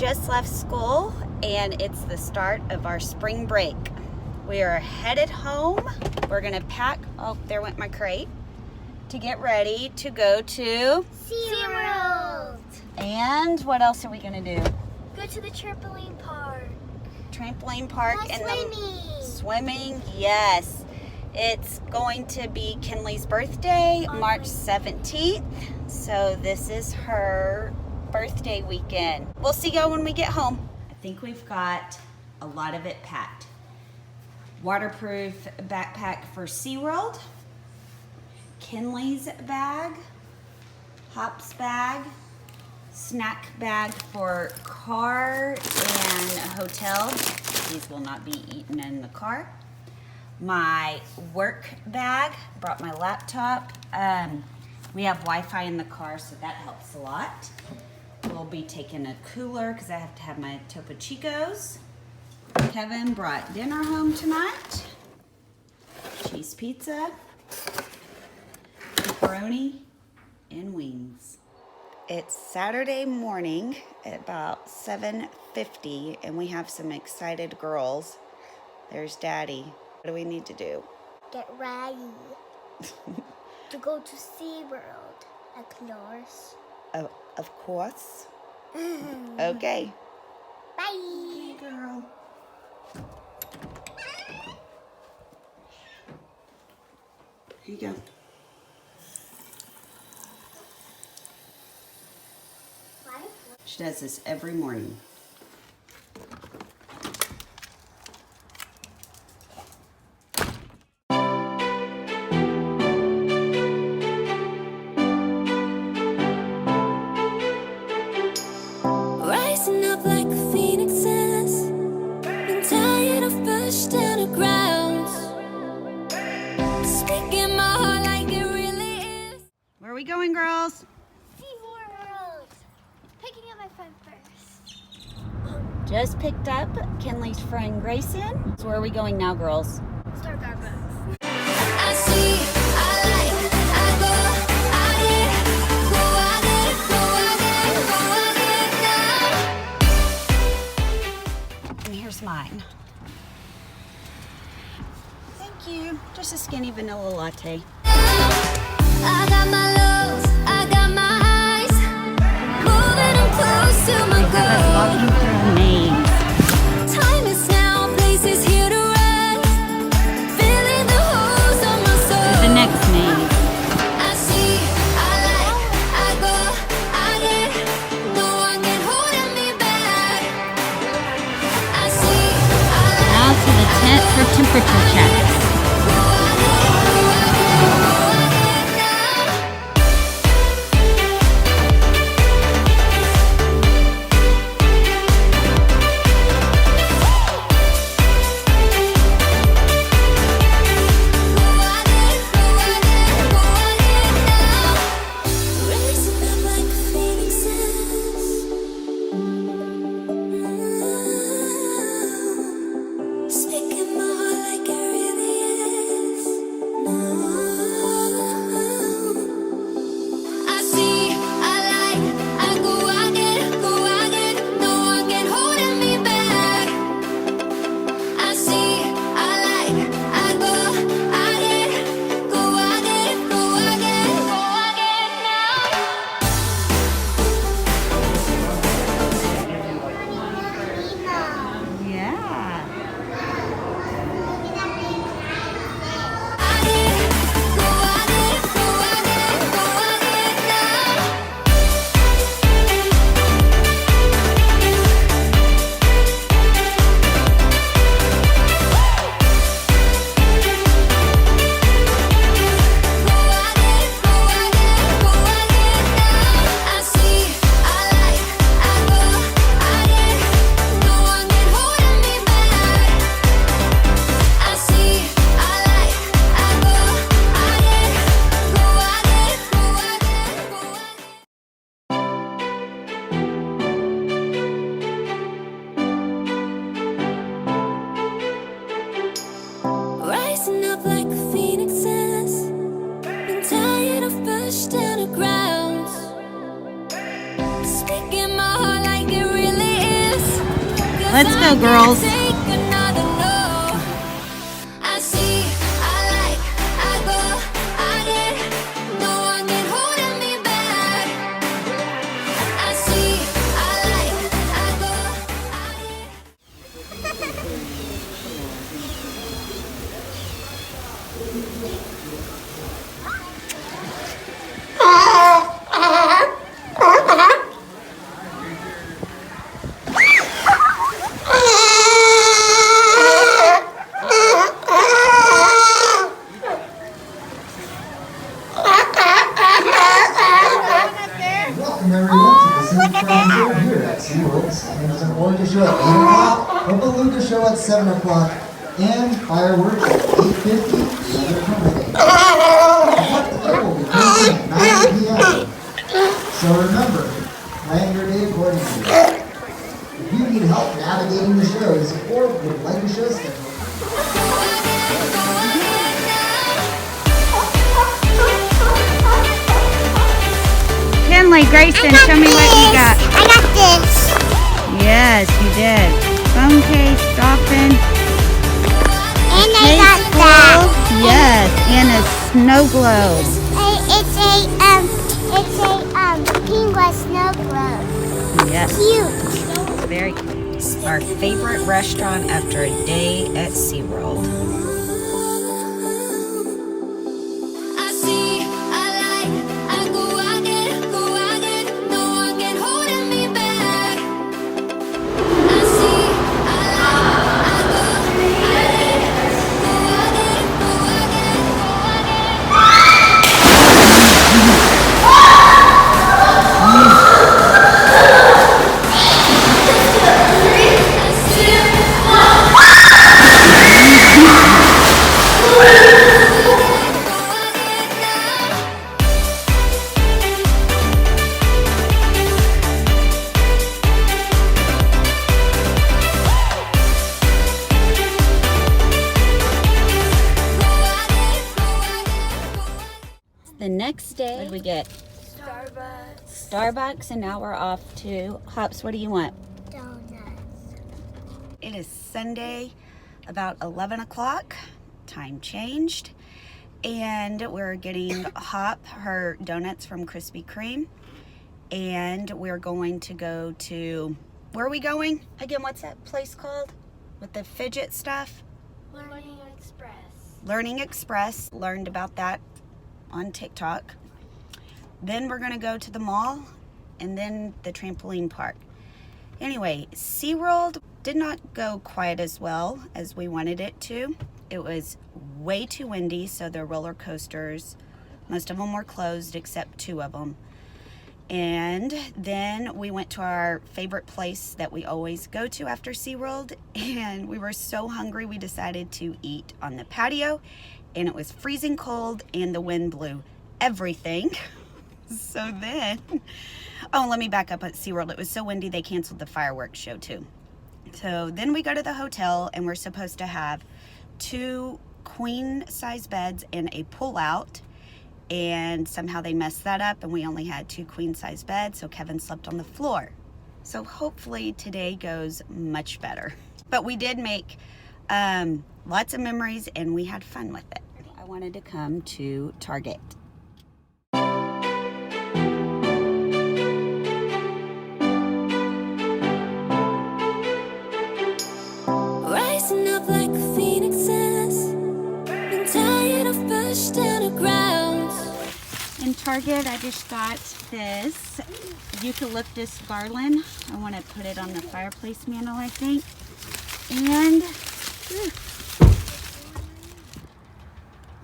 just left school and it's the start of our spring break. We are headed home. We're gonna pack, oh, there went my crate, to get ready to go to SeaWorld. And what else are we gonna do? Go to the trampoline park. Trampoline park and swimming. Swimming, yes. It's going to be Kenley's birthday, March 17th. So this is her birthday weekend. We'll see y'all when we get home. I think we've got a lot of it packed. Waterproof backpack for SeaWorld, Kenley's bag, Hop's bag, snack bag for car and hotel. These will not be eaten in the car. My work bag, brought my laptop. We have Wi-Fi in the car, so that helps a lot. We'll be taking a cooler because I have to have my Topo Chicos. Kevin brought dinner home tonight. Cheese pizza, pepperoni, and wings. It's Saturday morning at about 7:50, and we have some excited girls. There's Daddy. What do we need to do? Get ready to go to SeaWorld, of course. Oh, of course. Okay. Bye. Hey, girl. Here you go. She does this every morning. Rising up like phoenixes, been tired of pushed to the ground. Speaking my heart like it really is. Where are we going, girls? SeaWorld. Picking up my friend first. Just picked up Kenley's friend Grayson. So where are we going now, girls? Starbucks. I see, I like, I go, I get, go, I get, go, I get, go, I get now. And here's mine. Thank you. Just a skinny vanilla latte. I got my lows, I got my highs, moving on close to my goal. Walking through a maze. Time is now, place is here to rest, filling the holes of my soul. The next maze. I see, I like, I go, I get, no one can hold me back. I see, I like, Now to the tent for temperature checks. go, I get, go, I get, go, I get now. Yeah. Rising up like phoenixes, been tired of pushed to the ground. Speaking my heart like it really is. Let's go, girls. Welcome everyone to the City Fair here at SeaWorld. There's an orca show at 8 o'clock, a beluga show at 7 o'clock, and fireworks at 8:50 the other company. The park will be closing at 9 p.m. So remember, plan your day accordingly. If you need help navigating the shows or would like a show schedule, Kenley, Grayson, show me what you got. I got this. Yes, you did. Phone case, dolphin. And I got that. Yes, and a snow globe. It's a penguin snow globe. Yes, Cute. very cute. Our favorite restaurant after a day at SeaWorld. The next day, what did we get? Starbucks, and now we're off to Hops. What do you want? Donuts. It is Sunday, about 11 o'clock. Time changed, and we're getting Hop her donuts from Krispy Kreme, and we're going to go to, where are we going? Again, what's that place called with the fidget stuff? Learning Express. Learning Express. Learned about that on TikTok. Then we're gonna go to the mall and then the trampoline park. Anyway, SeaWorld did not go quite as well as we wanted it to. It was way too windy, so the roller coasters, most of them were closed except 2 of them. And then we went to our favorite place that we always go to after SeaWorld, and we were so hungry we decided to eat on the patio, and it was freezing cold and the wind blew everything. So then, oh, let me back up at SeaWorld. It was so windy they canceled the fireworks show too. So then we go to the hotel, and we're supposed to have 2 queen size beds and a pull out, and somehow they messed that up and we only had 2 queen size beds, so Kevin slept on the floor. So hopefully today goes much better. But we did make lots of memories and we had fun with it. I wanted to come to Target. Rising up like a phoenix says, been tired of pushed down the ground. In Target, I just got this eucalyptus garland. I want to put it on the fireplace mantle, I think. And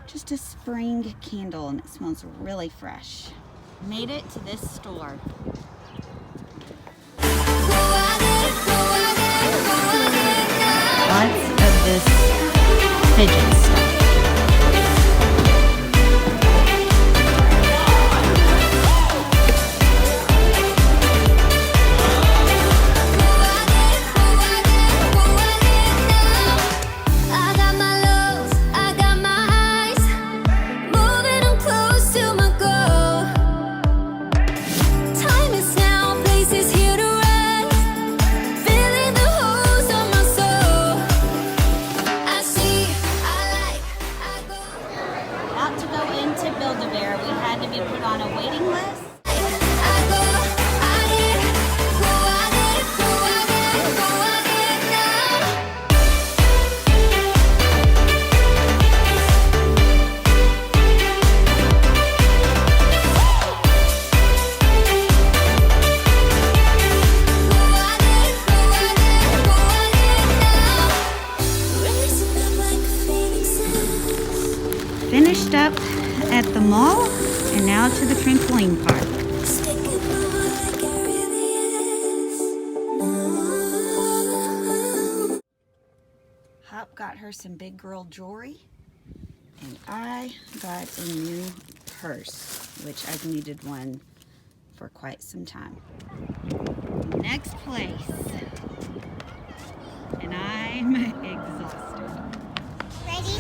just a spring candle, and it smells really fresh. Made it to this store. Lots of this fidget stuff. Time is now, places here to rest. Filling the holes to put on a waiting list. Finished up at the mall and now to the trampoline park. Hop got her some big girl jewelry and I got a new purse, which I've needed one for quite some time. Next place, and I'm exhausted. Ready?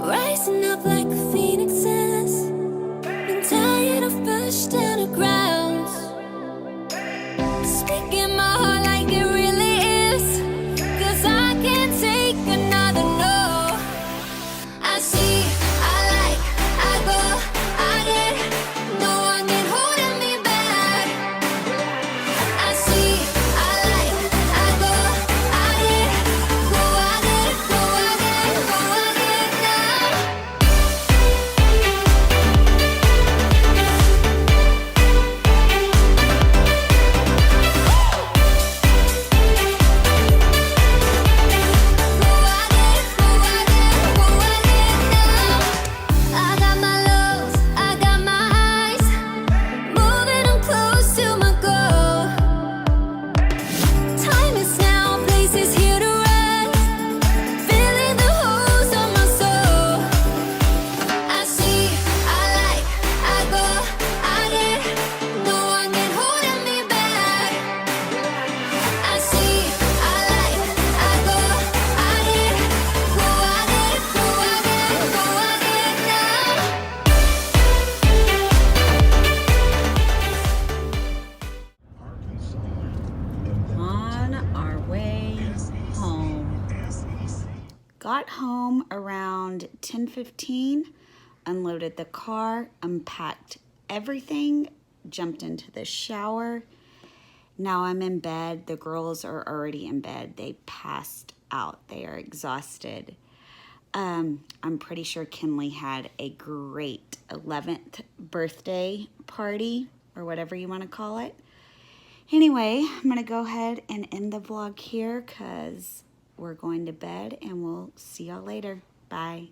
Rising up like the phoenixes, been tired of pushed down the ground. Speaking my heart like it really is, 'cause I can't take another no. I see, I like, I go, I get, no one can hold me back. I see, I like, I go, I get, go, I get, go, I get, go, I get now. I got my lows, I got my highs, moving on close to my goal. Time is now, place is here to rest, filling the holes of my soul. I see, I like, I go, I get, no one can hold me back. I see, I like, I go, I get, go, I get, go, I get, go, I get now. On our way home. Got home around 10:15, unloaded the car, unpacked everything, jumped into the shower. Now I'm in bed. The girls are already in bed. They passed out. They are exhausted. I'm pretty sure Kenley had a great 11th birthday party, or whatever you want to call it. Anyway, I'm going to go ahead and end the vlog here because we're going to bed, and we'll see y'all later. Bye.